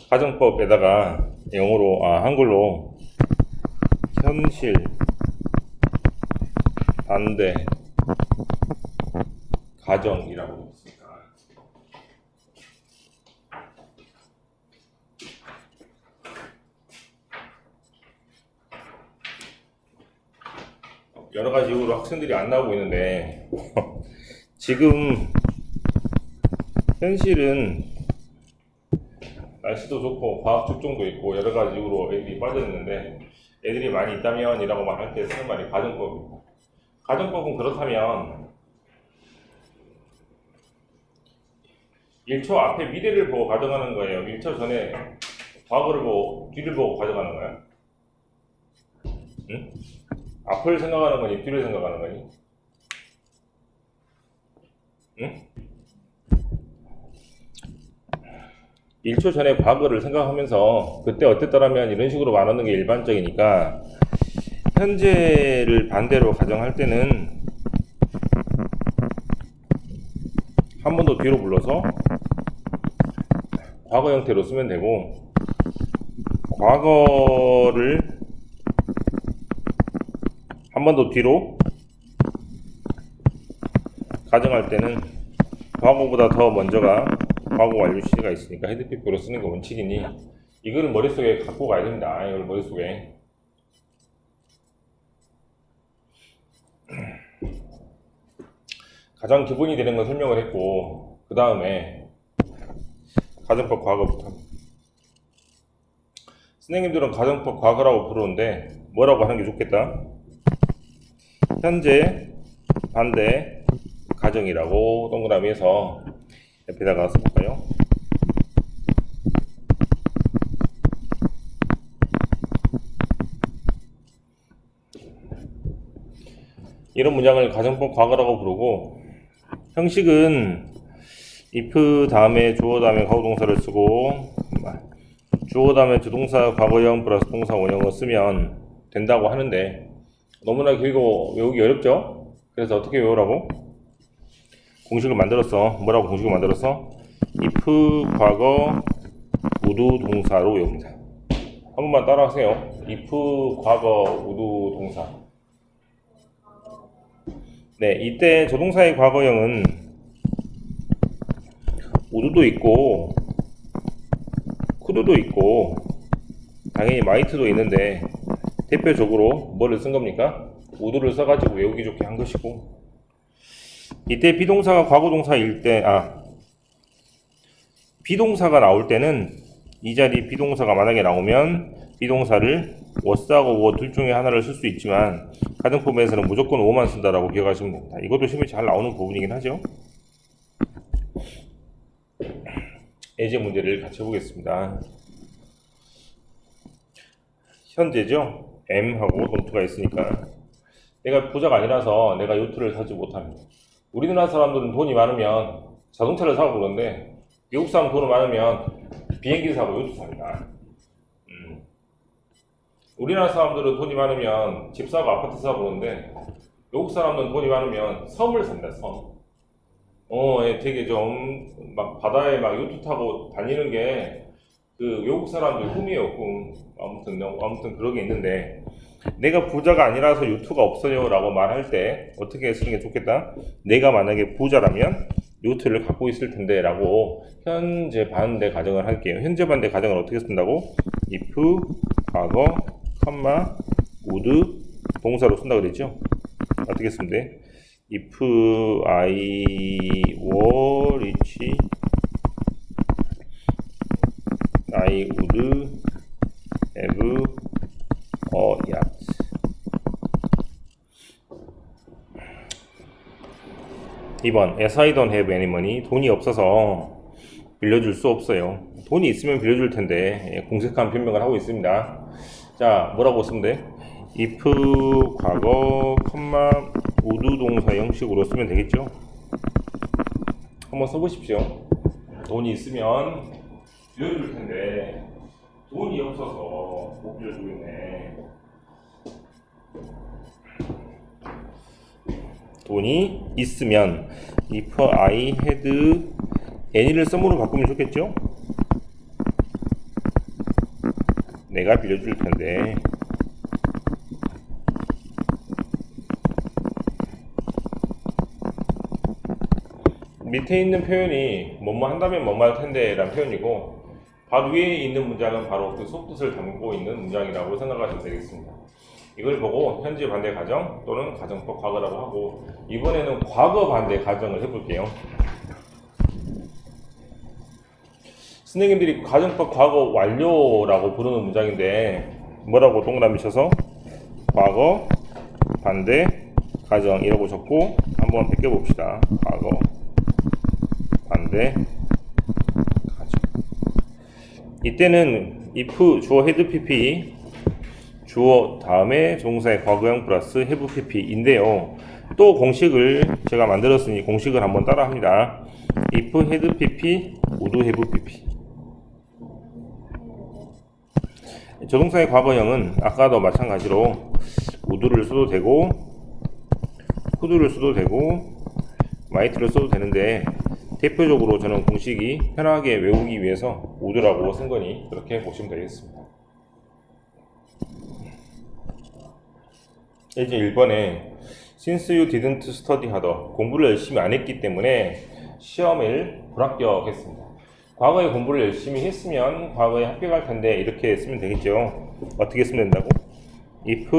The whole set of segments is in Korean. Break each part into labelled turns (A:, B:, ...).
A: 가정법에다가 영어로 한글로 현실, 반대, 가정이라고 있습니다. 여러 가지 이유로 학생들이 안 나오고 있는데 지금 현실은 날씨도 좋고 과학 축종도 있고 여러 가지 이유로 애들이 빠져있는데 애들이 많이 있다면 이라고 말할 때 쓰는 말이 가정법입니다. 가정법은 그렇다면 1초 앞에 미래를 보고 가정하는 거예요. 1초 전에 과거를 보고 뒤를 보고 가정하는 거야. 응? 앞을 생각하는 거니 뒤를 생각하는 거니? 응? 1초 전에 과거를 생각하면서 그때 어땠더라면 이런 식으로 말하는 게 일반적이니까 현재를 반대로 가정할 때는 한 번 더 뒤로 불러서 과거 형태로 쓰면 되고, 과거를 한 번 더 뒤로 가정할 때는 과거보다 더 먼저가 과거 완료 시제가 있으니까 헤드피프로 쓰는 게 원칙이니 이거는 머릿속에 갖고 가야 됩니다. 이걸 머릿속에. 가장 기본이 되는 건 설명을 했고, 그 다음에 가정법 과거부터. 선생님들은 가정법 과거라고 부르는데 뭐라고 하는 게 좋겠다? 현재, 반대, 가정이라고 동그라미 해서 옆에다가 써볼까요? 이런 문장을 가정법 과거라고 부르고, 형식은 if 다음에 주어 다음에 과거동사를 쓰고 주어 다음에 주동사 과거형 플러스 동사 원형을 쓰면 된다고 하는데 너무나 길고 외우기 어렵죠? 그래서 어떻게 외우라고? 공식을 만들었어. 뭐라고 공식을 만들었어? if 과거 우드 동사로 외웁니다. 한 번만 따라하세요. if 과거 우드 동사. 네, 이때 조동사의 과거형은 우드도 있고 쿠드도 있고 당연히 마이트도 있는데 대표적으로 뭐를 쓴 겁니까? 우드를 써가지고 외우기 좋게 한 것이고, 이때 비동사가 과거동사일 때, 비동사가 나올 때는 이 자리 비동사가 만약에 나오면 비동사를 was하고 were 둘 중에 하나를 쓸 수 있지만 가정법에서는 무조건 wo만 쓴다라고 기억하시면 됩니다. 이것도 시험에 잘 나오는 부분이긴 하죠. 예제 문제를 같이 해보겠습니다. 현재죠. M하고 don't가 있으니까 내가 부자가 아니라서 내가 요트를 사지 못합니다. 우리나라 사람들은 돈이 많으면 자동차를 사고 그러는데 외국 사람 돈이 많으면 비행기 사고 요트 삽니다. 우리나라 사람들은 돈이 많으면 집 사고 아파트 사고 그러는데 외국 사람들은 돈이 많으면 섬을 삽니다. 섬. 되게 좀 막 바다에 막 요트 타고 다니는 게 그 외국 사람들 꿈이에요, 꿈. 아무튼 그런 게 있는데, 내가 부자가 아니라서 요트가 없어요 라고 말할 때 어떻게 쓰는 게 좋겠다? 내가 만약에 부자라면 요트를 갖고 있을 텐데 라고 현재 반대 가정을 할게요. 현재 반대 가정을 어떻게 쓴다고? if 과거 컴마 would 동사로 쓴다 그랬죠? 어떻게 쓰면 돼? if I were rich I would have a yacht. 이번 as I don't have any money. 돈이 없어서 빌려줄 수 없어요. 돈이 있으면 빌려줄 텐데 공색한 변명을 하고 있습니다. 자, 뭐라고 쓰면 돼? if 과거 컴마 would 동사 형식으로 쓰면 되겠죠? 한번 써보십시오. 돈이 있으면 빌려줄 텐데 돈이 없어서 못 빌려주고 있네. 돈이 있으면 if I had any를 썸으로 바꾸면 좋겠죠? 내가 빌려줄 텐데. 밑에 있는 표현이 뭐뭐 한다면 뭐뭐 할 텐데 라는 표현이고, 바로 위에 있는 문장은 바로 그 속뜻을 담고 있는 문장이라고 생각하시면 되겠습니다. 이걸 보고 현재 반대 가정 또는 가정법 과거라고 하고, 이번에는 과거 반대 가정을 해볼게요. 선생님들이 가정법 과거 완료라고 부르는 문장인데 뭐라고 동그라미 쳐서 과거 반대 가정 이라고 적고 한번 베껴봅시다. 과거 반대 가정. 이때는 if 주어 head pp 주어 다음에 동사의 과거형 플러스 have pp인데요. 또 공식을 제가 만들었으니 공식을 한번 따라 합니다. if had pp would have pp. 조동사의 과거형은 아까도 마찬가지로 would를 써도 되고 could를 써도 되고 might를 써도 되는데, 대표적으로 저는 공식이 편하게 외우기 위해서 would라고 쓴 거니 그렇게 보시면 되겠습니다. 이제 1번에 since you didn't study harder, 공부를 열심히 안 했기 때문에 시험을 불합격했습니다. 과거에 공부를 열심히 했으면 과거에 합격할 텐데 이렇게 쓰면 되겠죠. 어떻게 쓰면 된다고? if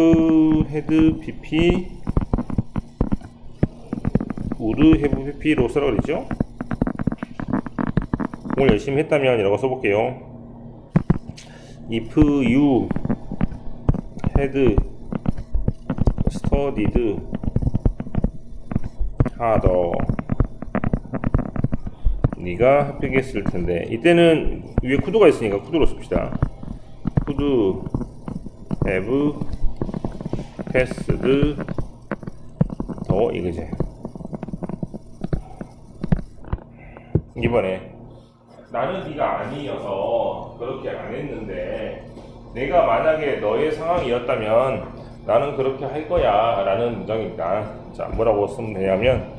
A: had pp would have pp로 쓰라고 그랬죠. 공부를 열심히 했다면 이라고 써볼게요. if you had studied harder, 네가 합격했을 텐데, 이때는 위에 could가 있으니까 could로 씁시다. could have passed 더 이거지. 이번에 나는 네가 아니어서 그렇게 안 했는데, 내가 만약에 너의 상황이었다면 나는 그렇게 할 거야 라는 문장입니다. 자, 뭐라고 쓰면 되냐면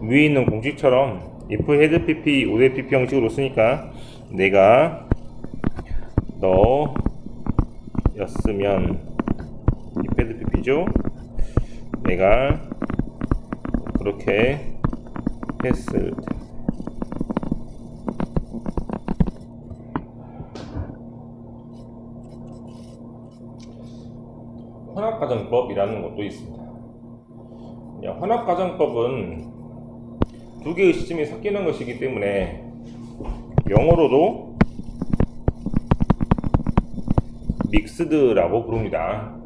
A: 위에 있는 공식처럼 if had pp, would have pp 형식으로 쓰니까 내가 너였으면 if had pp죠. 내가 그렇게 했을 텐데. 혼합가정법이라는 것도 있습니다. 혼합가정법은 두 개의 시점이 섞이는 것이기 때문에 영어로도 믹스드라고 부릅니다.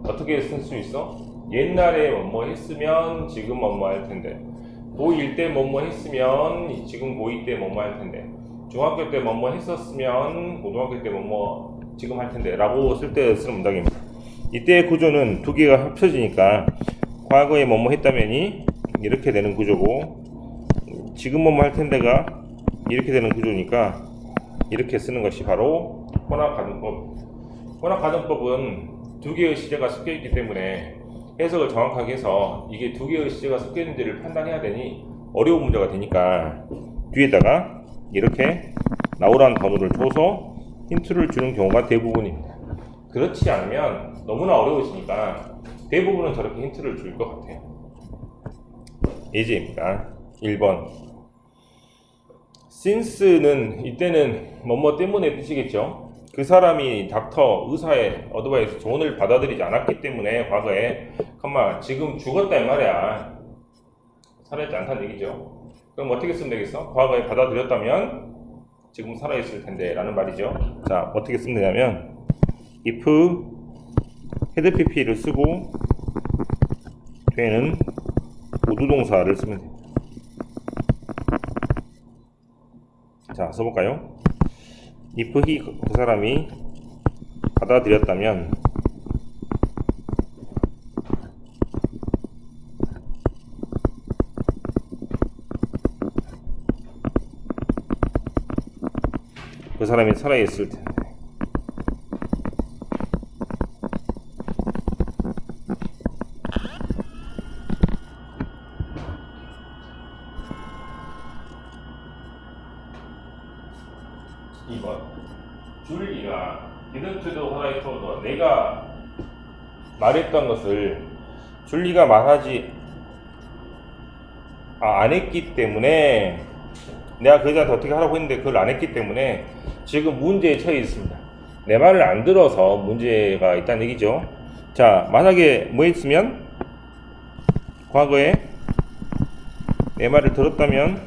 A: 어떻게 쓸 수 있어? 옛날에 뭐뭐 했으면 지금 뭐뭐 할 텐데, 고1 때 뭐뭐 했으면 지금 고2 때 뭐뭐 할 텐데, 중학교 때 뭐뭐 했었으면 고등학교 때 뭐뭐 지금 할 텐데 라고 쓸 때 쓰는 문장입니다. 이때의 구조는 두 개가 합쳐지니까 과거에 뭐뭐 했다면이 이렇게 되는 구조고, 지금 뭐뭐 할 텐데가 이렇게 되는 구조니까 이렇게 쓰는 것이 바로 혼합가정법. 혼합가정법은 두 개의 시제가 섞여 있기 때문에 해석을 정확하게 해서 이게 두 개의 시제가 섞여 있는지를 판단해야 되니 어려운 문제가 되니까 뒤에다가 이렇게 나오라는 단어를 줘서 힌트를 주는 경우가 대부분입니다. 그렇지 않으면 너무나 어려우시니까 대부분은 저렇게 힌트를 줄 것 같아요. 예제입니다. 1번. since는 이때는 뭐뭐 때문에 뜻이겠죠. 그 사람이 닥터, 의사의 어드바이스, 조언을 받아들이지 않았기 때문에 과거에 지금 죽었단 말이야. 살아있지 않다는 얘기죠. 그럼 어떻게 쓰면 되겠어? 과거에 받아들였다면 지금 살아있을 텐데 라는 말이죠. 자, 어떻게 쓰면 되냐면 if had pp를 쓰고 뒤에는 우두동사를 쓰면 됩니다. 자, 써볼까요? if he, 그 사람이 받아들였다면 그 사람이 살아있을 텐데. 줄리가 didn't do what I told her. 내가 말했던 것을 줄리가 말하지 안 했기 때문에 내가 그 여자한테 어떻게 하라고 했는데 그걸 안 했기 때문에 지금 문제에 처해 있습니다. 내 말을 안 들어서 문제가 있다는 얘기죠. 자, 만약에 뭐 했으면 과거에 내 말을 들었다면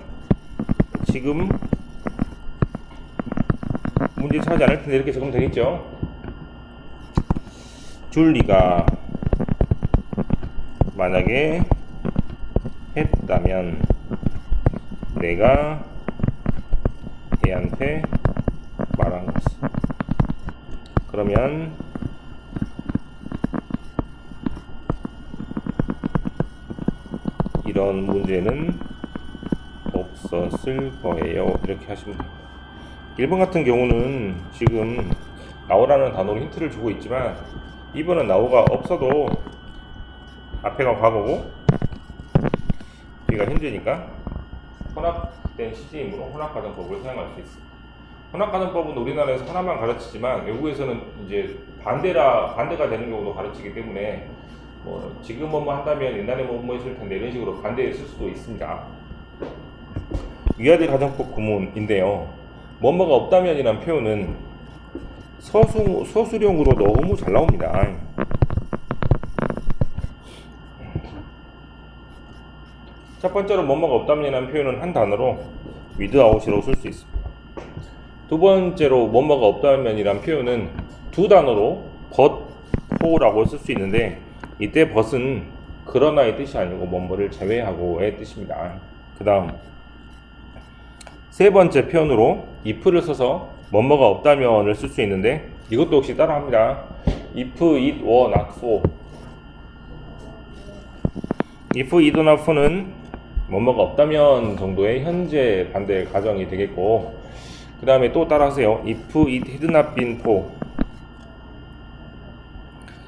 A: 지금 문제 처하지 않을 텐데 이렇게 적으면 되겠죠. 줄리가 만약에 했다면 내가 걔한테 말한 것은 그러면 이런 문제는 없었을 거예요. 이렇게 하시면 됩니다. 1번 같은 경우는 지금 나오라는 단어로 힌트를 주고 있지만 2번은 나오가 없어도 앞에가 과거고 뒤가 현재니까 혼합된 시제이므로 혼합가정법을 사용할 수 있습니다. 혼합가정법은 우리나라에서 하나만 가르치지만 외국에서는 이제 반대가 되는 경우도 가르치기 때문에 뭐 지금 뭐뭐 한다면 옛날에 뭐뭐 했을 텐데 이런 식으로 반대했을 수도 있습니다. 위아래 가정법 구문인데요. 뭐뭐가 없다면이란 표현은 서술형으로 너무 잘 나옵니다. 첫 번째로 뭐뭐가 없다면이라는 표현은 한 단어로 without이라고 쓸 수 있습니다. 두 번째로 뭐뭐가 없다면이라는 표현은 두 단어로 but, for라고 쓸 수 있는데 이때 but은 그러나의 뜻이 아니고 뭐뭐를 제외하고의 뜻입니다. 그 다음 세 번째 표현으로 if를 써서 뭐뭐가 없다면을 쓸 수 있는데 이것도 역시 따라합니다. if it were not for. if it were not for는 뭐뭐가 없다면 정도의 현재 반대 가정이 되겠고 그 다음에 또 따라하세요. if it had not been for.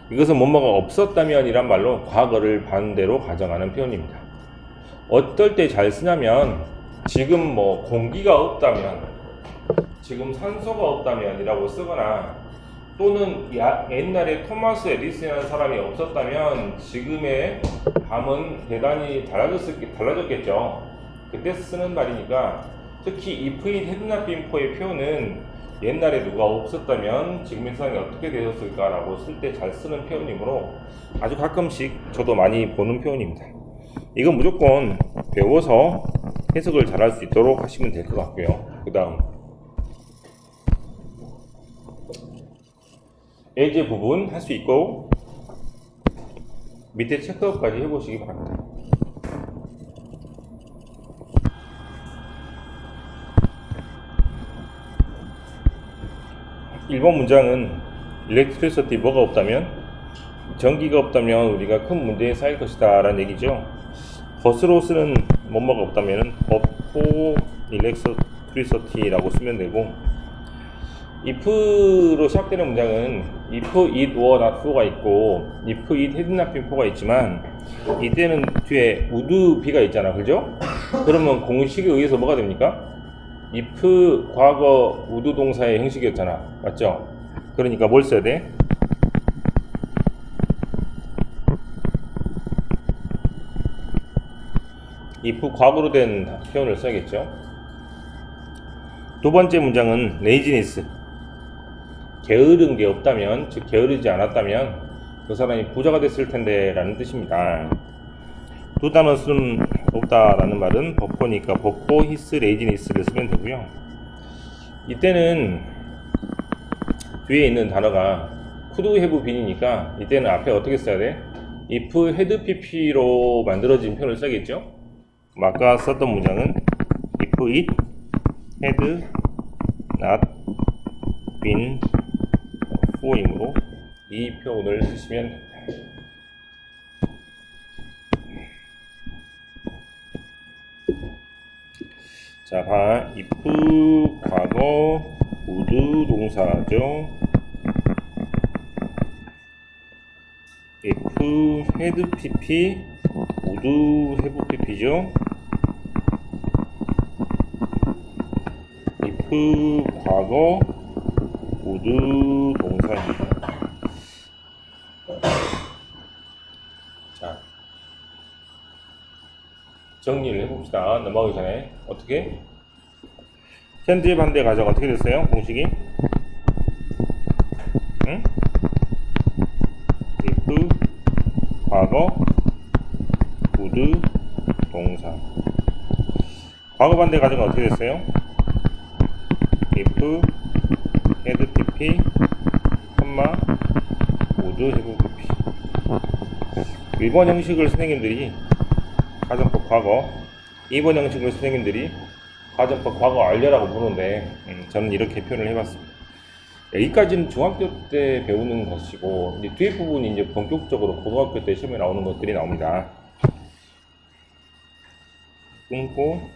A: 이것은 뭐뭐가 없었다면 이란 말로 과거를 반대로 가정하는 표현입니다. 어떨 때 잘 쓰냐면 지금 뭐 공기가 없다면 지금 산소가 없다면 이라고 쓰거나 또는 옛날에 토마스 에디슨이라는 사람이 없었다면 지금의 밤은 대단히 달라졌겠죠. 그때 쓰는 말이니까 특히 if it had not been for의 표현은 옛날에 누가 없었다면 지금의 세상이 어떻게 되었을까라고 쓸 때 잘 쓰는 표현이므로 아주 가끔씩 저도 많이 보는 표현입니다. 이건 무조건 배워서 해석을 잘할 수 있도록 하시면 될 것 같고요. 그 다음 예제 부분 할 수 있고 밑에 체크업까지 해보시기 바랍니다. (1번) 문장은 electricity 뭐가 없다면 전기가 없다면 우리가 큰 문제에 쌓일 것이다 라는 얘기죠. 버스로 쓰는 뭐뭐가 없다면 for electricity라고 쓰면 되고 if로 시작되는 문장은 if it were not for가 있고 if it had not been for가 있지만 이때는 뒤에 would be가 있잖아, 그죠? 그러면 공식에 의해서 뭐가 됩니까? if 과거 would 동사의 형식이었잖아, 맞죠? 그러니까 뭘 써야 돼? if 과거로 된 표현을 써야겠죠. 두 번째 문장은 laziness 게으른 게 없다면, 즉 게으르지 않았다면 그 사람이 부자가 됐을 텐데 라는 뜻입니다. 두 단어 쓰는 없다라는 말은 버퍼니까 버퍼 his laziness를 쓰면 되고요. 이때는 뒤에 있는 단어가 could have been이니까 이때는 앞에 어떻게 써야 돼? if had pp로 만들어진 표현을 써야겠죠. 아까 썼던 문장은 if it had not been for이므로 이 표현을 쓰시면 됩니다. 자, 봐. if 과거 would 동사죠. if had pp would have pp죠. if 과거 would 동사입니다. 자, 정리를 해봅시다. 넘어가기 전에 어떻게? 현재 반대 가정 어떻게 됐어요? 공식이? 응? if 과거 would 동사. 과거 반대 가정은 어떻게 됐어요? if had pp, would have pp. 1번 형식을 선생님들이 가정법 과거, 2번 형식을 선생님들이 가정법 과거 완료라고 부르는데 저는 이렇게 표현을 해봤습니다. 여기까지는 중학교 때 배우는 것이고 이제 뒤에 부분이 이제 본격적으로 고등학교 때 시험에 나오는 것들이 나옵니다. 끊고